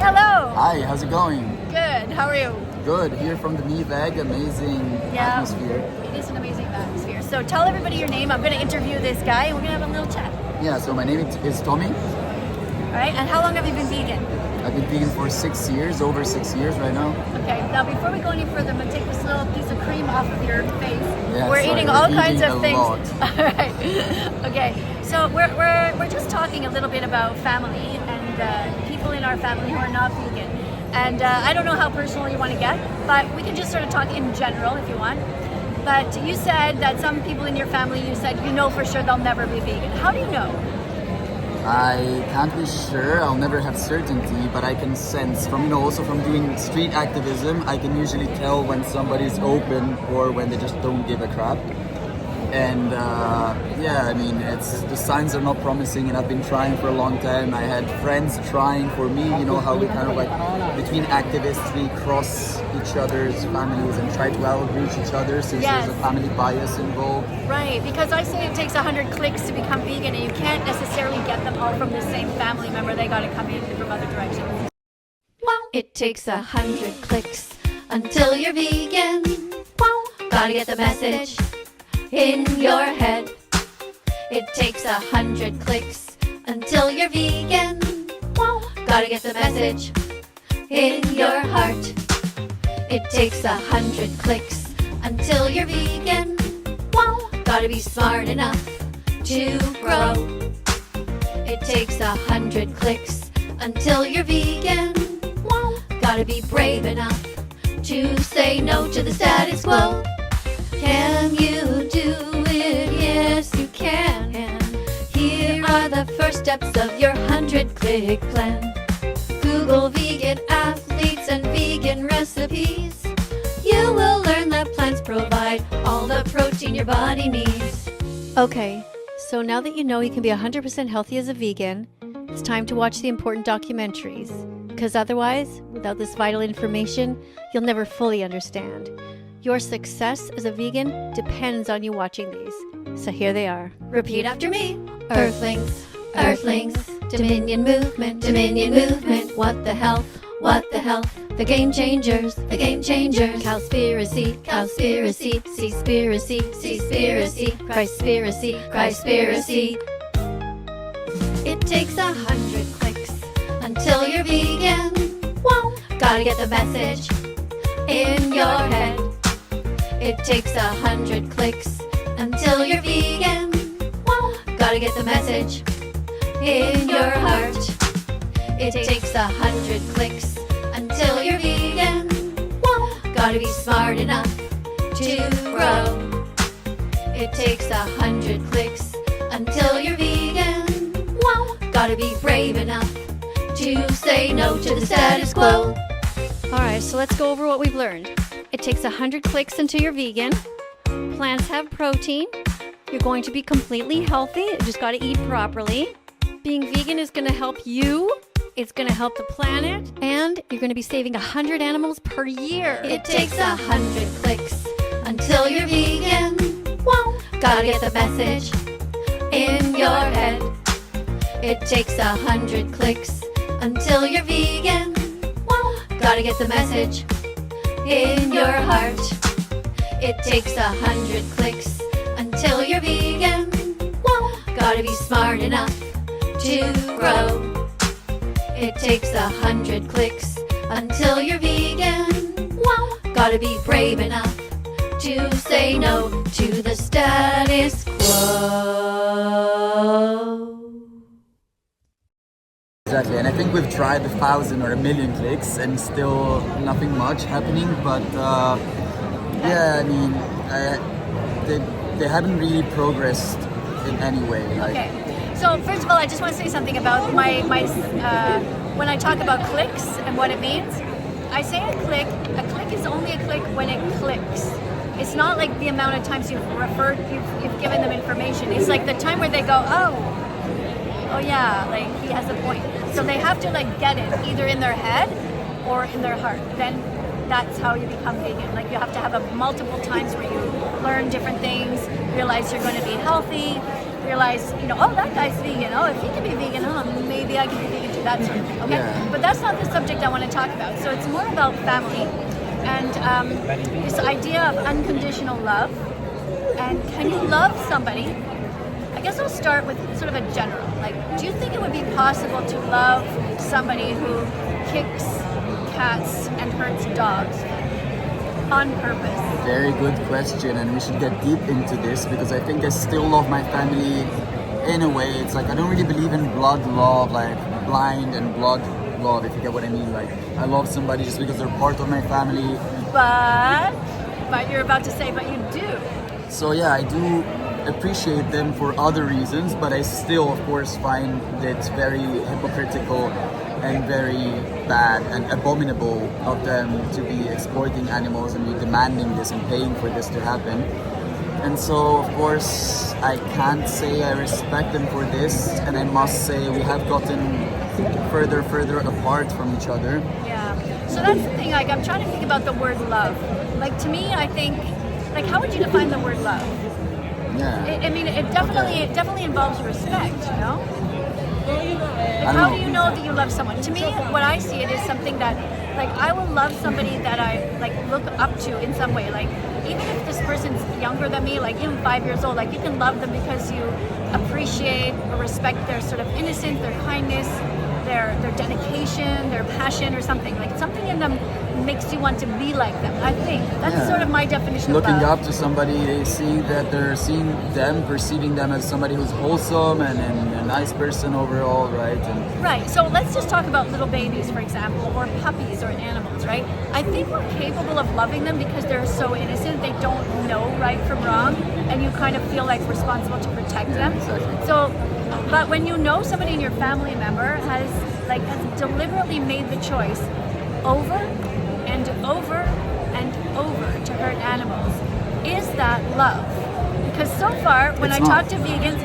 Hello. Hi, how's it going? Good. How are you? Good. Here from the MeVeg, amazing atmosphere. It is an amazing atmosphere. So tell everybody your name. I'm going to interview this guy and we're going to have a little chat. Yeah, so my name is Tommy. All right. And how long have you been vegan? I've been vegan for 6 years, over 6 years right now. Okay. Now, before we go any further, I'm going to take this little piece of cream off of your face. Yeah, we're eating all kinds of things. Lot. All right. Okay. So we're just talking a little bit about family and people in our family who are not vegan. And I don't know how personal you want to get, but we can just sort of talk in general if you want. But you said that some people in your family, you said you know for sure they'll never be vegan. How do you know? I can't be sure, I'll never have certainty, but I can sense from, also from doing street activism, I can usually tell when somebody's open or when they just don't give a crap. And yeah, I mean, the signs are not promising, and I've been trying for a long time. I had friends trying for me, how we kind of like, between activists, we cross each other's families and try to outreach each other since there's a family bias involved. Right, because I say it takes 100 clicks to become vegan, and you can't necessarily get them all from the same family member. They got to come in from other directions. It takes 100 clicks until you're vegan. Gotta get the message in your head. It takes 100 clicks until you're vegan. Gotta get the message in your heart. It takes 100 clicks until you're vegan. Gotta be smart enough to grow. It takes 100 clicks until you're vegan. Gotta be brave enough to say no to the status quo. Can you do it? Yes, you can. And here are the first steps of your 100-click plan. Google vegan athletes and vegan recipes. You will learn that plants provide all the protein your body needs. Okay, so now that you know you can be 100% healthy as a vegan, it's time to watch the important documentaries. Because otherwise, without this vital information, you'll never fully understand. Your success as a vegan depends on you watching these. So here they are. Repeat after me. Earthlings, Earthlings, Dominion movement, Dominion movement. What the hell, what the hell? The game changers, the game changers. Cowspiracy, cowspiracy, seaspiracy, seaspiracy, Christspiracy, Christspiracy. It takes 100 clicks until you're vegan. Gotta get the message in your head. It takes 100 clicks until you're vegan. Gotta get the message in your heart. It takes 100 clicks until you're vegan. Gotta be smart enough to grow. It takes 100 clicks until you're vegan. Gotta be brave enough to say no to the status quo. Alright, so let's go over what we've learned. It takes 100 clicks until you're vegan. Plants have protein. You're going to be completely healthy. You just got to eat properly. Being vegan is going to help you. It's going to help the planet. And you're going to be saving 100 animals per year. It takes 100 clicks until you're vegan. Gotta get the message in your head. It takes 100 clicks until you're vegan. Gotta get the message in your heart. It takes 100 clicks until you're vegan. Gotta be smart enough to grow. It takes 100 clicks until you're vegan. Gotta be brave enough to say no to the status quo. Exactly, and I think we've tried 1,000 or 1,000,000 clicks and still nothing much happening, but yeah, I mean, they haven't really progressed in any way. Okay, so first of all, I just want to say something about my when I talk about clicks and what it means. I say a click is only a click when it clicks. It's not like the amount of times you've given them information. It's like the time where they go, oh yeah, like he has a point. So they have to like get it either in their head or in their heart. Then that's how you become vegan. Like you have to have multiple times where you learn different things, realize you're going to be healthy, realize, oh, that guy's vegan. Oh, if he can be vegan, maybe I can be vegan too. That sort of thing. Okay, Yeah. but that's not the subject I want to talk about. So it's more about family and this idea of unconditional love. And can you love somebody? I guess I'll start with sort of a general. Like, do you think it would be possible to love somebody who kicks cats and hurts dogs on purpose? Very good question, and we should get deep into this because I think I still love my family in a way. It's like I don't really believe in blood love, like blind and blood love, if you get what I mean. Like I love somebody just because they're part of my family. But you're about to say, but you do. So yeah, I do appreciate them for other reasons, but I still, of course, find it very hypocritical and very bad and abominable of them to be exploiting animals and be demanding this and paying for this to happen. And so, of course, I can't say I respect them for this, and I must say we have gotten further apart from each other. Yeah. So that's the thing. Like, I'm trying to think about the word love. Like, to me, I think, like, how would you define the word love? Yeah. I mean, it definitely involves respect, you know? Like, I how don't do you know. know that you love someone? To me, what I see it is something that, like, I will love somebody that I, like, look up to in some way. Like, even if this person's younger than me, like, even 5 years old, like, you can love them because you appreciate or respect their sort of innocence, their kindness, their dedication, their passion or something. Like, something in them makes you want to be like them. I think that's sort of my definition Looking of love. up to somebody, seeing them, perceiving them as somebody who's wholesome and a nice person overall, right? And Right, so let's just talk about little babies, for example, or puppies or animals, right? I think we're capable of loving them because they're so innocent, they don't know right from wrong, and you kind of feel like responsible to protect them. exactly. So, but when you know somebody in your family member has deliberately made the choice over and over and over to hurt animals, is that love? Because so far, when It's I not. talk to vegans,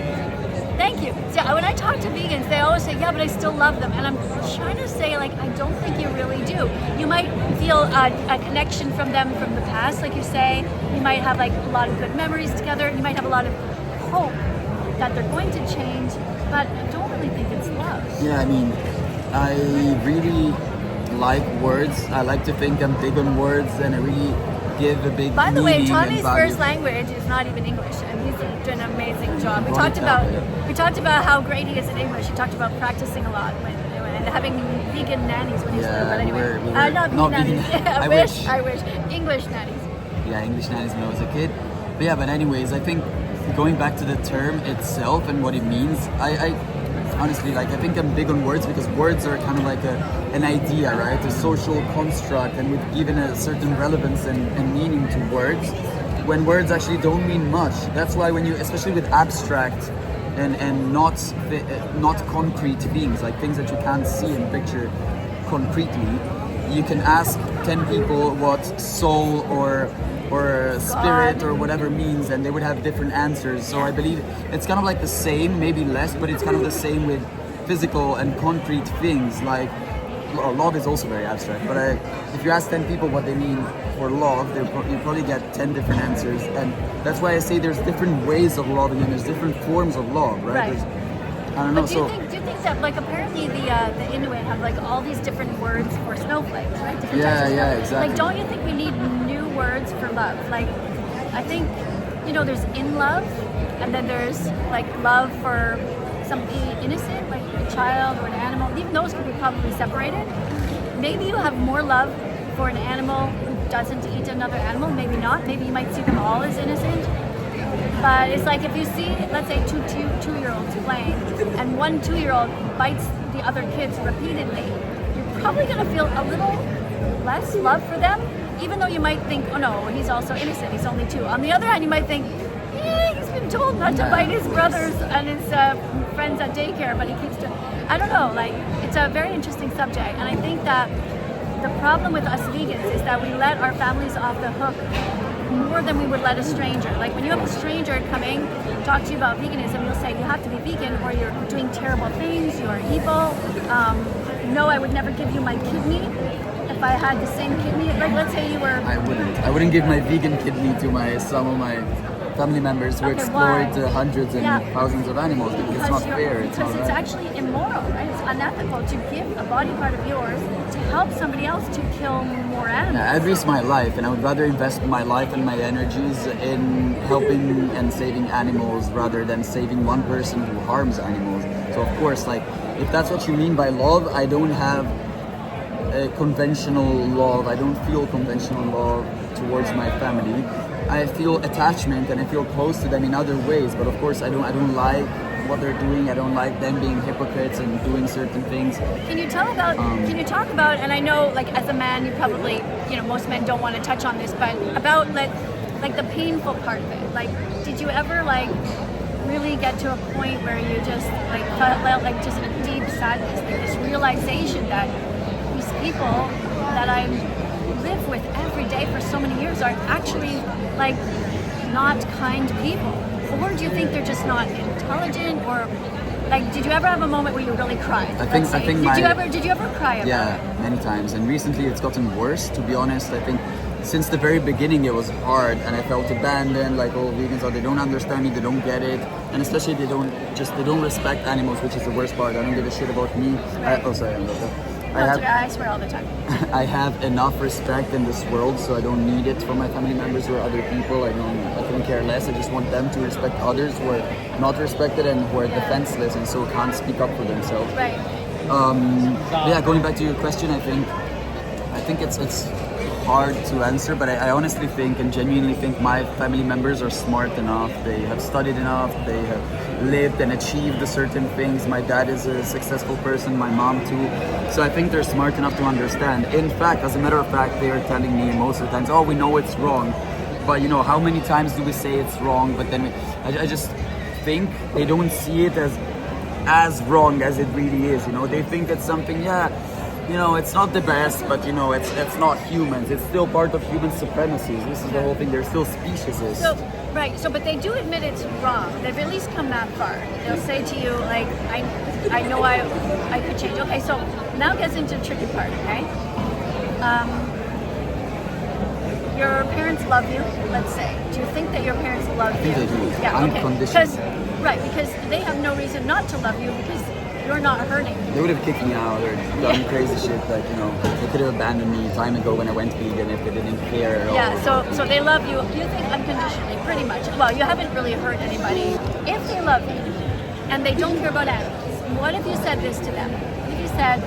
thank you. So when I talk to vegans, they always say, yeah, but I still love them. And I'm trying to say, like, I don't think you really do. You might feel a connection from them from the past, like you say. You might have, like, a lot of good memories together. You might have a lot of hope that they're going to change, but I don't really think it's love. yeah, I mean, I really like words. I like to think I'm big on words, and I really give a big By the way, meaning and Tommy's value. first language is not even English, and he's doing an amazing job. We Well, talked yeah. about how great he is in English. He talked about practicing a lot and having vegan nannies when he's Yeah, little. But anyway, we were not not vegan vegan. nannies. I I wish. wish English nannies. Yeah, English nannies when I was a kid. But yeah, but anyways, I think going back to the term itself and what it means, I honestly, like, I think I'm big on words because words are kind of like an idea, right? A social construct, and we've given a certain relevance and meaning to words when words actually don't mean much. That's why when you, especially with abstract and not concrete things, like things that you can't see and picture concretely, you can ask 10 people what soul or spirit or whatever means, and they would have different answers. So I believe it's kind of like the same, maybe less, but it's kind of the same with physical and concrete things. Like love is also very abstract, but if you ask 10 people what they mean for love, you probably get 10 different answers, and that's why I say there's different ways of loving and there's different forms of love, right? Right. I don't know. But do you think that, like, apparently the Inuit have, like, all these different words for snowflakes, right? Different Yeah, types of yeah, snowflakes. exactly. Like, don't you think we need new words for love? Like, I think, there's in love, and then there's, like, love for something innocent, like a child or an animal. Even those could be probably separated. Maybe you have more love for an animal who doesn't eat another animal. Maybe not. Maybe you might see them all as innocent. But it's like if you see, let's say, two-year-olds playing, and one 2-year-old bites the other kids repeatedly, you're probably going to feel a little less love for them, even though you might think, oh no, he's also innocent, he's only 2. On the other hand, you might think, yeah, he's been told not to bite his brothers and his friends at daycare, but he keeps doing. I don't know, like, it's a very interesting subject, and I think that the problem with us vegans is that we let our families off the hook more than we would let a stranger. Like, when you have a stranger coming, talk to you about veganism, you'll say you have to be vegan or you're doing terrible things, you're evil. No, I would never give you my kidney if I had the same kidney. Like, let's say you were... I wouldn't give my vegan kidney to some of my family members who Okay, exploit why? hundreds and Yeah. thousands of animals because it's not fair. It's Because not it's right. actually immoral, right? It's unethical to give a body part of yours to help somebody else to kill more animals. Yeah, I've risked my life, and I would rather invest my life and my energies in helping and saving animals rather than saving one person who harms animals. So of course, like, if that's what you mean by love, I don't have a conventional love. I don't feel conventional love towards my family. I feel attachment and I feel close to them in other ways. But of course, I don't like what they're doing. I don't like them being hypocrites and doing certain things. Can you talk about, and I know, like, as a man, you probably, most men don't want to touch on this, but about like the painful part of it. Like, did you ever like really get to a point where you just like felt like just a deep sadness, like this realization that these people that I live with every day for so many years are actually like not kind people? Or do you think they're just not intelligent? Or like, did you ever have a moment where you really cried? I think Did you ever cry about it? Yeah, many times. And recently it's gotten worse, to be honest. I think since the very beginning it was hard and I felt abandoned, like, oh, vegans they don't understand me, they don't get it. And especially they don't respect animals, which is the worst part. I don't give a shit about me. Right. I swear all the time. I have enough respect in this world, so I don't need it from my family members or other people. I don't care less. I just want them to respect others who are not respected and who are defenseless and so can't speak up for themselves. Right. Yeah, going back to your question, I think it's hard to answer, but I honestly think and genuinely think my family members are smart enough. They have studied enough. They have lived and achieved certain things. My dad is a successful person, my mom too. So I think they're smart enough to understand. In fact, as a matter of fact, they are telling me most of the times, oh, we know it's wrong. But how many times do we say it's wrong? But then I just think they don't see it as wrong as it really is. They think it's something, it's not the best, but it's not humans. It's still part of human supremacy. This is the whole thing. They're still speciesists. So, right. So, but they do admit it's wrong. They've at least come that far. They'll say to you, like, I know I could change. Okay, so now gets into the tricky part, okay? Your parents love you, let's say. Do you think that your parents love you? I think they do. Yeah, okay. Unconditionally. Because they have no reason not to love you because you're not hurting them. They would have kicked me out or done crazy shit, like, they could have abandoned me time ago when I went vegan if they didn't care at all. Yeah, so they love you, you think unconditionally, pretty much. Well, you haven't really hurt anybody. If they love you and they don't care about animals, what if you said this to them? If you said,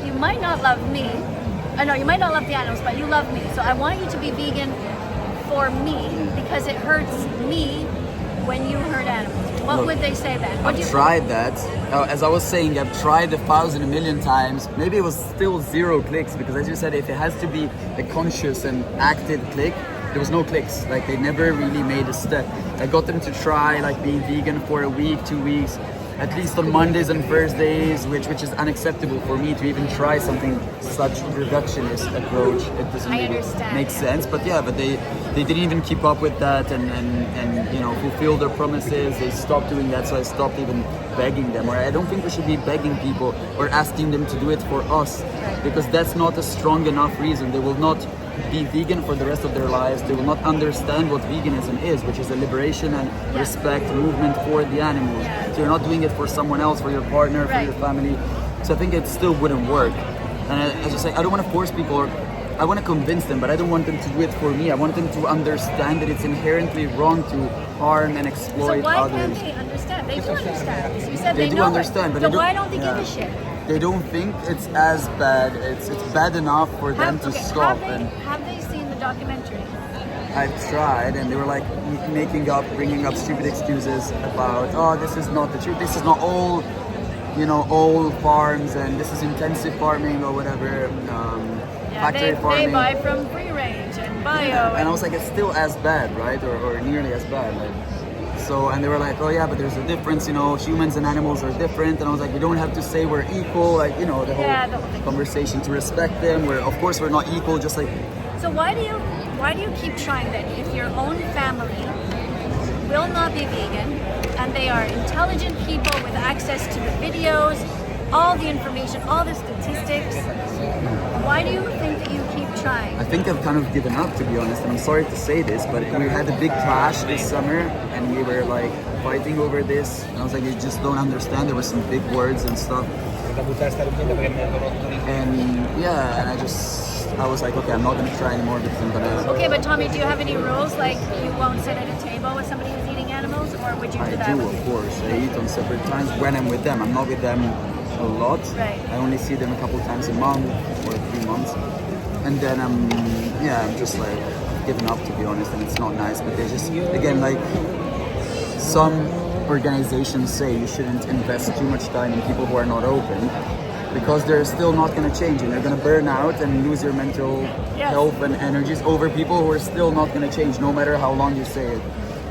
you might not love me, you might not love the animals, but you love me, so I want you to be vegan for me because it hurts me when you hurt animals. What would they say then? I've tried that. As I was saying, I've tried 1,000, 1,000,000 times. Maybe it was still 0 clicks because, as you said, if it has to be a conscious and acted click, there was no clicks. Like, they never really made a step. I got them to try like being vegan for a week, 2 weeks, at least on Mondays and Thursdays, which is unacceptable for me to even try something such reductionist approach. It doesn't really make sense. But they didn't even keep up with that and fulfill their promises. They stopped doing that, so I stopped even begging them. Or I don't think we should be begging people or asking them to do it for us, because that's not a strong enough reason. They will not be vegan for the rest of their lives. They will not understand what veganism is, which is a liberation and respect movement for the animals. So you're not doing it for someone else, for your partner, for your family. So I think it still wouldn't work. And as I say, I don't want to force people, or I want to convince them, but I don't want them to do it for me. I want them to understand that it's inherently wrong to harm and exploit others. So why can't they understand? They do understand. So you said they do understand, but so why don't they give a shit? They don't think it's as bad. It's bad enough for them to stop. Have they seen the documentary? I've tried, and they were like bringing up stupid excuses about, oh, this is not the truth. This is not all, all farms, and this is intensive farming or whatever. Factory farming. They buy from free range and bio. Yeah. And I was like, it's still as bad, right? Or nearly as bad. So, and they were like, oh yeah, but there's a difference, humans and animals are different. And I was like, we don't have to say we're equal, the whole conversation to respect them. Of course we're not equal, just like. So why do you keep trying then? If your own family will not be vegan and they are intelligent people with access to the videos, all the information, all the statistics. Why do you think that you keep trying? I think I've kind of given up, to be honest, and I'm sorry to say this, but we had a big clash this summer, and we were like fighting over this, and I was like, you just don't understand, there were some big words and stuff. And yeah, and I was like, okay, I'm not gonna try anymore because I'm gonna... Okay, but Tommy, do you have any rules, like you won't sit at a table with somebody who's eating animals, or would you do that? I do, of course. I eat on separate times when I'm with them. I'm not with them a lot. Right. I only see them a couple times a month or 3 months. And then I'm just like giving up, to be honest, and it's not nice, but they just, again, like some organizations say you shouldn't invest too much time in people who are not open because they're still not going to change and you're going to burn out and lose your mental health and energies over people who are still not going to change no matter how long you say it.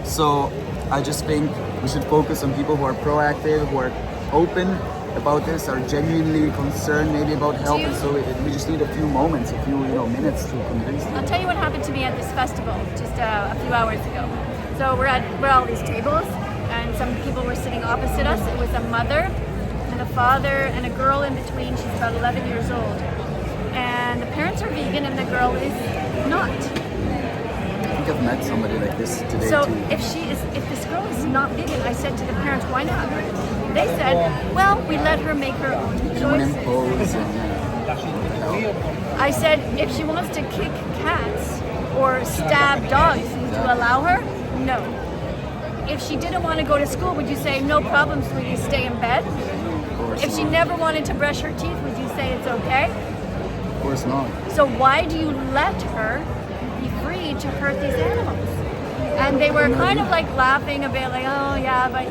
So I just think we should focus on people who are proactive, who are open about this, are genuinely concerned maybe about health, and so we just need a few moments, a few minutes to convince them. I'll tell you what happened to me at this festival just a few hours ago. So we're at all these tables, and some people were sitting opposite us. It was a mother and a father and a girl in between. She's about 11 years old, and the parents are vegan and the girl is not. I think I've met somebody like this today So too. if this girl is not vegan, I said to the parents, why not? They said, well, we let her make her own Don't choices. impose and I said, if she wants to kick cats or stab dogs, would you allow her? No. If she didn't want to go to school, would you say, no problem, sweetie, stay in bed? of course If she not. never wanted to brush her teeth, would you say it's okay? Of course not. So why do you let her be free to hurt these animals? And they were kind of like laughing a bit, like, oh yeah, but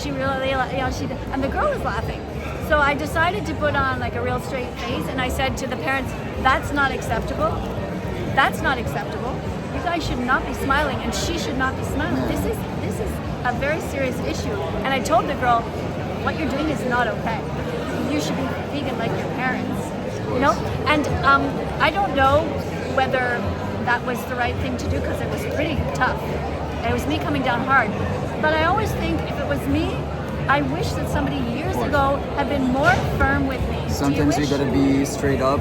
she really, and the girl was laughing. So I decided to put on like a real straight face, and I said to the parents, that's not acceptable. That's not acceptable. You guys should not be smiling, and she should not be smiling. This is a very serious issue. And I told the girl, what you're doing is not okay. You should be vegan like your parents, And I don't know whether that was the right thing to do because it was pretty tough. It was me coming down hard. But I always think if it was me, I wish that somebody years ago had been more firm with me. Sometimes you gotta be straight up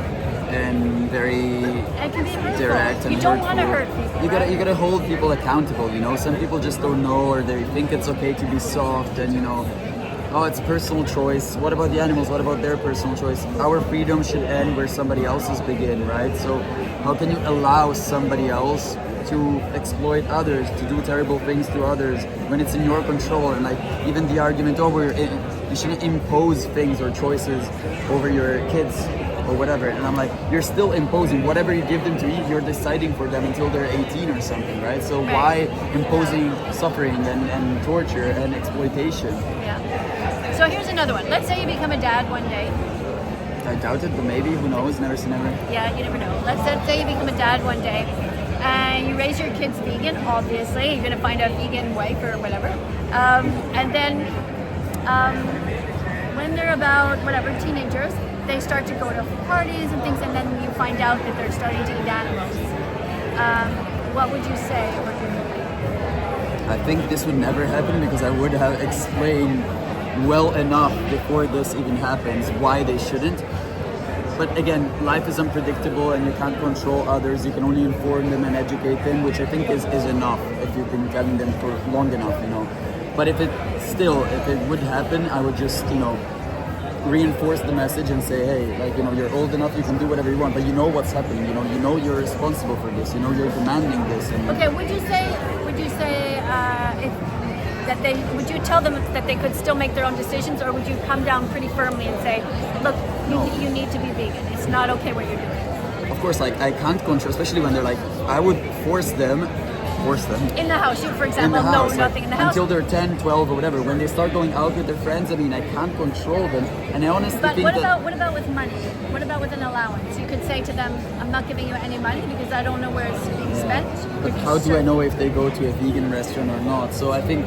and very It can be hurtful. direct and You don't want to hurtful. hurt people. You gotta hold people accountable. Some people just don't know, or they think it's okay to be soft, and oh, it's personal choice. What about the animals? What about their personal choice? Our freedom should end where somebody else's begin, right? So how can you allow somebody else to exploit others, to do terrible things to others when it's in your control? And like even the argument, you shouldn't impose things or choices over your kids or whatever. And I'm like, you're still imposing whatever you give them to eat. You're deciding for them until they're 18 or something, right? So why imposing suffering and torture and exploitation? Yeah. So here's another one. Let's say you become a dad one day. I doubt it, but maybe, who knows? Never say never. Yeah, you never know. Let's say you become a dad one day and you raise your kids vegan, obviously. You're going to find a vegan wife or whatever. And then when they're about, teenagers, they start to go to parties and things, and then you find out that they're starting to eat animals. What would you say or do? I think this would never happen because I would have explained well enough before this even happens why they shouldn't. But again, life is unpredictable and you can't control others. You can only inform them and educate them, which I think is enough if you've been telling them for long enough, But if it would happen, I would just, reinforce the message and say, hey, you're old enough, you can do whatever you want, but you know what's happening, you're responsible for this, you're demanding this. Okay, would you say would you tell them that they could still make their own decisions, or would you come down pretty firmly and say, look, you need to be vegan. It's not okay what you're doing. Of course, I can't control, especially when they're I would force them in the house. You, for example, nothing in the house until they're 10, 12 or whatever. When they start going out with their friends, I can't control them, and I honestly But think what about with money? What about with an allowance? You could say to them, I'm not giving you any money because I don't know where it's being spent. But how do I know if they go to a vegan restaurant or not? So I think,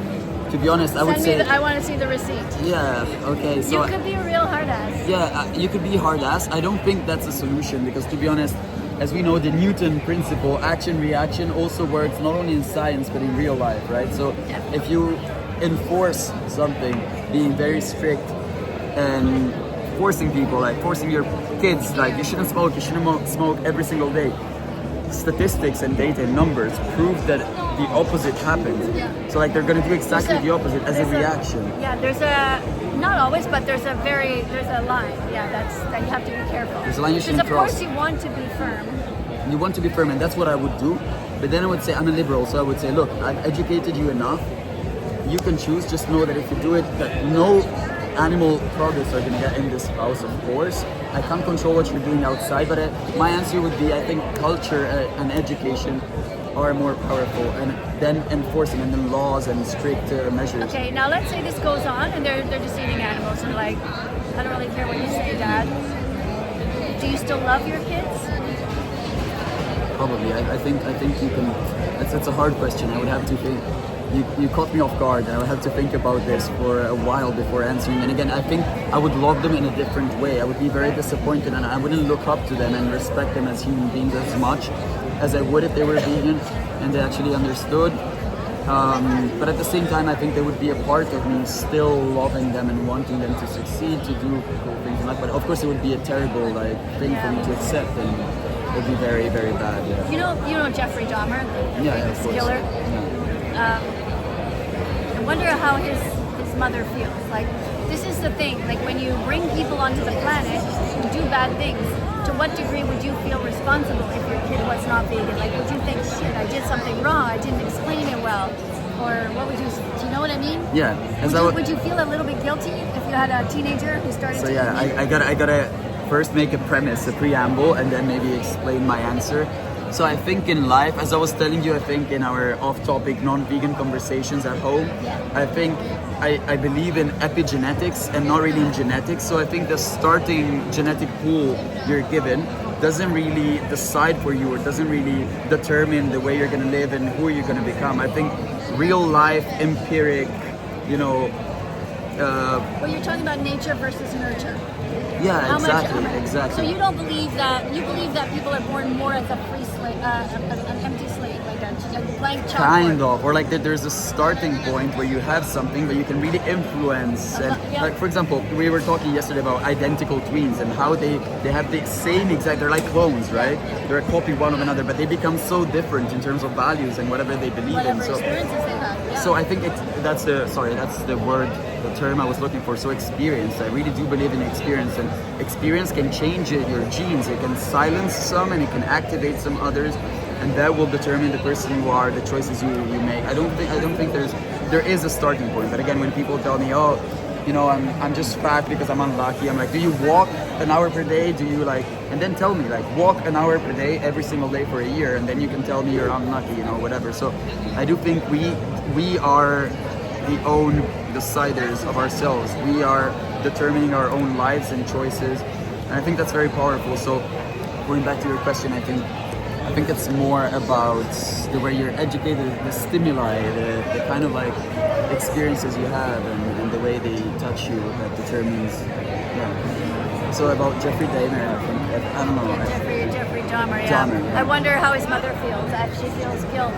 to be honest, I would say I want to see the receipt. Yeah, okay. So you could be a real hard ass. Yeah, you could be hard ass. I don't think that's a solution because, to be honest, as we know, the Newton principle, action reaction, also works not only in science but in real life, right? So if you enforce something, being very strict, and forcing people, like forcing your kids, like you shouldn't smoke every single day. Statistics and data and numbers prove that the opposite happens. So like they're gonna do exactly the opposite as a reaction. There's not always, but there's a line. That you have to be careful. There's a line you Because shouldn't of course cross. you want to be firm. You want to be firm, and that's what I would do. But then I would say I'm a liberal, so I would say, look, I've educated you enough. You can choose. Just know that if you do it, that no animal products are going to get in this house. Of course, I can't control what you're doing outside. But my answer would be, I think culture and education are more powerful, and then enforcing and then laws and strict measures. Okay, now let's say this goes on and they're just eating animals and like, I don't really care what you say, Dad. Do you still love your kids? Probably. I think you can. It's a hard question. I would have to think. You caught me off guard. I would have to think about this for a while before answering. And again, I think I would love them in a different way. I would be very disappointed, and I wouldn't look up to them and respect them as human beings as much as I would if they were vegan and they actually understood. But at the same time, I think there would be a part of me still loving them and wanting them to succeed, to do cool things in life. But of course, it would be a terrible thing for me to accept, and it would be very, very bad. Yeah. You know Jeffrey Dahmer, the Yeah, famous of course. killer. Yeah. I wonder how his mother feels. Like, this is the thing. Like, when you bring people onto the planet who do bad things, to what degree would you feel responsible if your kid was not vegan? Like, would you think, shit, I did something wrong, I didn't explain it well? Or what would you, do you know what I mean? Yeah. Would you feel a little bit guilty if you had a teenager who started So to yeah, eat meat? I gotta first make a premise, a preamble, and then maybe explain my answer. So I think in life, as I was telling you, I think in our off-topic non-vegan conversations at home, I think I believe in epigenetics and not really in genetics. So I think the starting genetic pool you're given doesn't really decide for you, or doesn't really determine the way you're gonna live and who you're gonna become. I think real life, empiric, Well, you're talking about nature versus nurture. yeah, How exactly, much, exactly. So you don't believe that, you believe that people are born more as a free slate, an empty slate, like a blank chalkboard. Kind of, or like there's a starting point where you have something but you can really influence. And Yeah. like, for example, we were talking yesterday about identical twins and how they have the same exact, they're like clones, right? They're a copy one of another, but they become so different in terms of values and whatever they believe Whatever in. So experiences they have. Yeah. so I think that's the word, the term I was looking for. So experience, I really do believe in experience, and experience can change your genes. It can silence some and it can activate some others, and that will determine the person you are, the choices you make. I don't think there is a starting point. But again, when people tell me, oh, I'm just fat because I'm unlucky, I'm like, do you walk an hour per day? Do you and then tell me, walk an hour per day every single day for a year, and then you can tell me you're unlucky, whatever. So I do think we are the own deciders of ourselves. We are determining our own lives and choices, and I think that's very powerful. So going back to your question, I think it's more about the way you're educated, the stimuli, the kind of experiences you have, and the way they touch you that determines. Yeah. So about Jeffrey Dahmer, I don't know. Jeffrey Dahmer, yeah. Dahmer, yeah. I wonder how his mother feels. She feels guilt.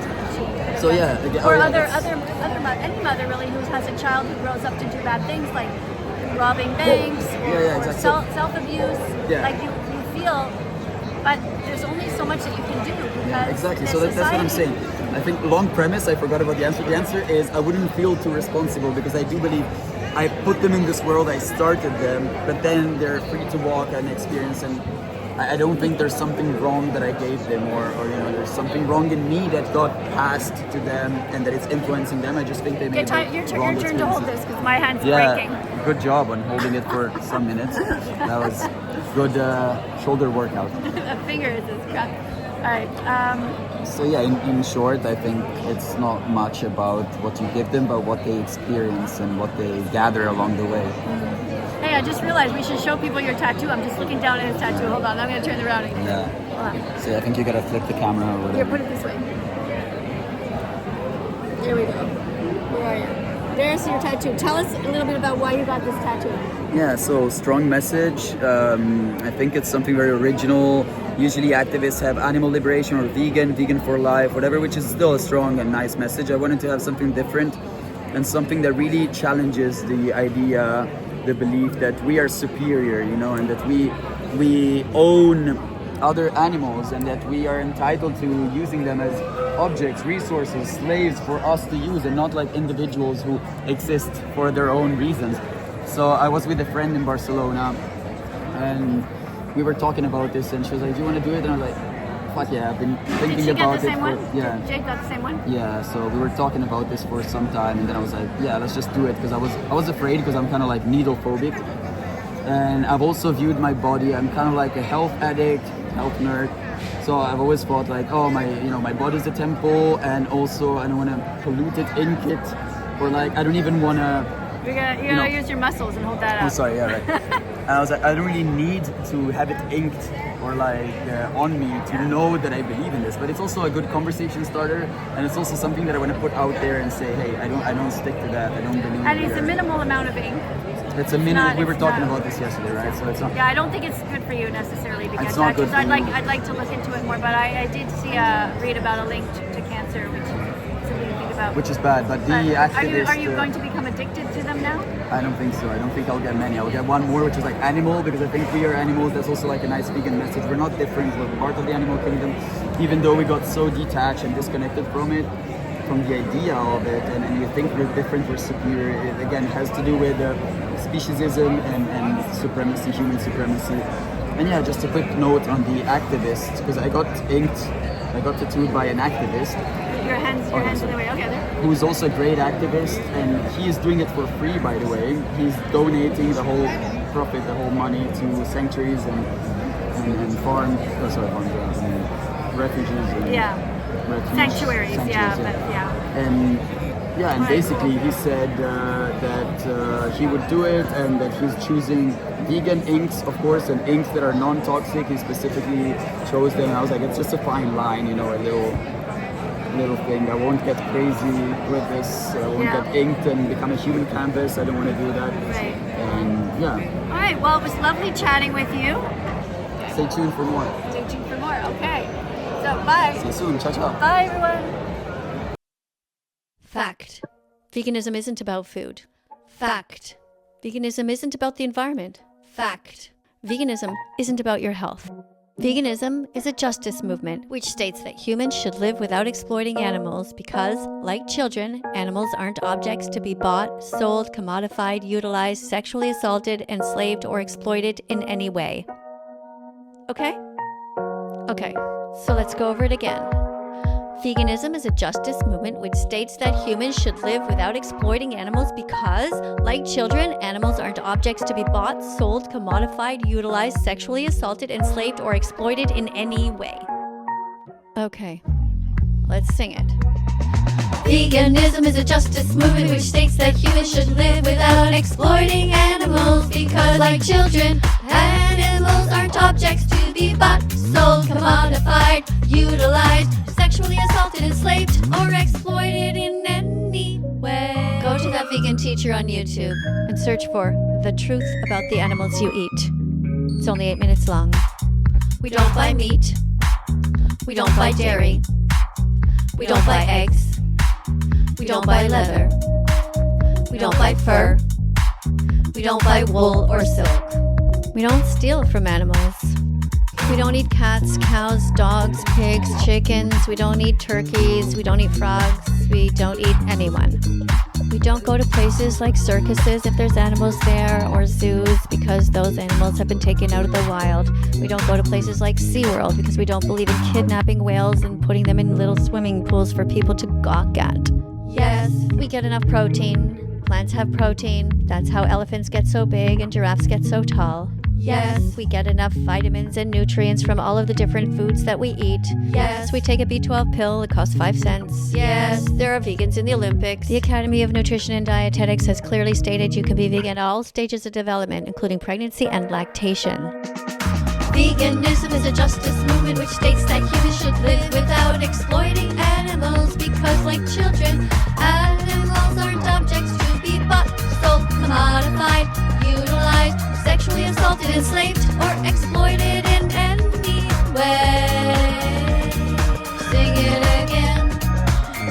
So yeah, Or yeah, any mother really who has a child who grows up to do bad things like robbing banks or exactly. self-abuse. Yeah. Like you feel, but there's only so much that you can do because Yeah, exactly. the So that's what I'm society- saying. I think long premise, I forgot about the answer. The answer is I wouldn't feel too responsible because I do believe I put them in this world, I started them, but then they're free to walk and experience, and I don't think there's something wrong that I gave them, or there's something wrong in me that got passed to them and that it's influencing them. I just think they made Your wrong turn to hold experiences. this because my hand's Yeah, breaking. good job on holding it for some minutes. That was good shoulder workout. The fingers is crap. All right. So yeah, in short, I think it's not much about what you give them, but what they experience and what they gather along the way. Hey, I just realized we should show people your tattoo. I'm just looking down at his tattoo. Hold on, I'm going to turn it around again. Yeah. Hold on. So I think you gotta flip the camera or Here, whatever. put it this way. There we go. Where are you? There's your tattoo. Tell us a little bit about why you got this tattoo. Yeah, so strong message. I think it's something very original. Usually activists have animal liberation or vegan for life, whatever, which is still a strong and nice message. I wanted to have something different and something that really challenges the idea the belief that we are superior, you know, and that we own other animals and that we are entitled to using them as objects, resources, slaves for us to use, and not like individuals who exist for their own reasons. So I was with a friend in Barcelona and we were talking about this, and she was like, do you want to do it? And I was like, fuck yeah, I've been thinking Did she about get the it same for, one? yeah. Jake got the same one? Yeah, so we were talking about this for some time, and then I was like, yeah, let's just do it, because I was afraid, because I'm kind of like needle phobic, and I've also viewed my body, I'm kind of like a health addict, health nerd, so I've always thought like, oh, my body's a temple, and also I don't want to pollute it, ink it, or like I don't even want to. You gotta use your muscles and hold that up. Oh, sorry, yeah, right. And I was like, I don't really need to have it inked or like on me to know that I believe in this, but it's also a good conversation starter, and it's also something that I want to put out there and say, hey, I don't stick to that, I don't believe. And it's it. a minimal amount of ink. It's a minimum. We were it's talking not- about this yesterday, right? So it's not. Yeah, I don't think it's good for you necessarily because It's not good for I'd you. like to look into it more, but I did see read about a link to cancer, which is something to think about. Which is bad, but the But activist. are you going to become addicted to them now? I don't think so. I don't think I'll get many. I'll get one more, which is like animal, because I think we are animals. That's also like a nice vegan message. We're not different. We're part of the animal kingdom, even though we got so detached and disconnected from it, from the idea of it, and you think we're different, we're superior. It again has to do with speciesism and supremacy, human supremacy. And yeah, just a quick note on the activists, because I got tattooed by an activist. Your hands in the way. Okay, there. Who's also a great activist, and he is doing it for free, by the way. He's donating the whole profit, the whole money to sanctuaries and farms, refugees and Sanctuaries, And and basically he said that he would do it, and that he's choosing vegan inks, of course, and inks that are non-toxic. He specifically chose them, and I was like, it's just a fine line, you know, a little thing. I won't get crazy with this. I won't get inked and become a human canvas. I don't want to do that. Right. And yeah. All right. Well, it was lovely chatting with you. Stay tuned for more. Stay tuned for more. Okay. So bye. See you soon. Ciao, ciao. Bye, everyone. Fact. Veganism isn't about food. Fact. Veganism isn't about the environment. Fact. Veganism isn't about your health. Veganism is a justice movement which states that humans should live without exploiting animals because, like children, animals aren't objects to be bought, sold, commodified, utilized, sexually assaulted, enslaved, or exploited in any way. Okay? Okay, so let's go over it again. Veganism is a justice movement which states that humans should live without exploiting animals because, like children, animals aren't objects to be bought, sold, commodified, utilized, sexually assaulted, enslaved, or exploited in any way. Okay, let's sing it. Veganism is a justice movement which states that humans should live without exploiting animals because, like children, animals aren't objects to be bought, sold, commodified, utilized, sexually assaulted, enslaved, or exploited in any way. Go to That Vegan Teacher on YouTube and search for The Truth About the Animals You Eat. It's only 8 minutes long. We don't buy meat. We don't buy dairy. We don't buy eggs. We don't buy leather. We don't buy fur. We don't buy wool or silk. We don't steal from animals. We don't eat cats, cows, dogs, pigs, chickens. We don't eat turkeys. We don't eat frogs. We don't eat anyone. We don't go to places like circuses if there's animals there, or zoos because those animals have been taken out of the wild. We don't go to places like SeaWorld because we don't believe in kidnapping whales and putting them in little swimming pools for people to gawk at. Yes, we get enough protein. Plants have protein. That's how elephants get so big and giraffes get so tall. Yes, we get enough vitamins and nutrients from all of the different foods that we eat. Yes, we take a B12 pill. It costs 5 cents. Yes, there are vegans in the Olympics. The Academy of Nutrition and Dietetics has clearly stated you can be vegan at all stages of development, including pregnancy and lactation. Veganism is a justice movement which states that humans should live without exploiting animals because, like children, animals aren't objects to be bought, sold, commodified, utilized, sexually assaulted, enslaved, or exploited in any way. Sing it again.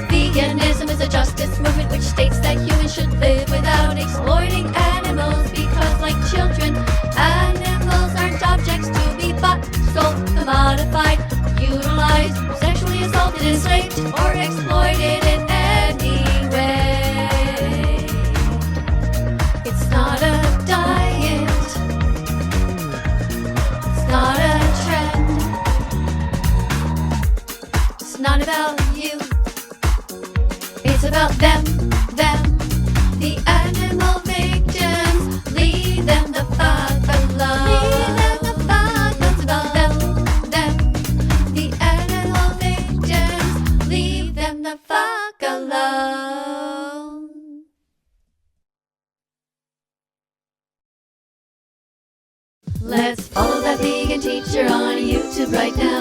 Veganism is a justice movement which states that humans should live without exploiting animals because, like children. Animals aren't objects to be bought, sold, commodified, utilized, sexually assaulted, enslaved, or exploited in any way. It's not a diet. It's not a trend. It's not about you. It's about them, the animal victims. Leave them the fuck alone. Leave them the fuck. It's about them, the animal victims. Leave them the fuck alone. Let's follow that vegan teacher on YouTube right now.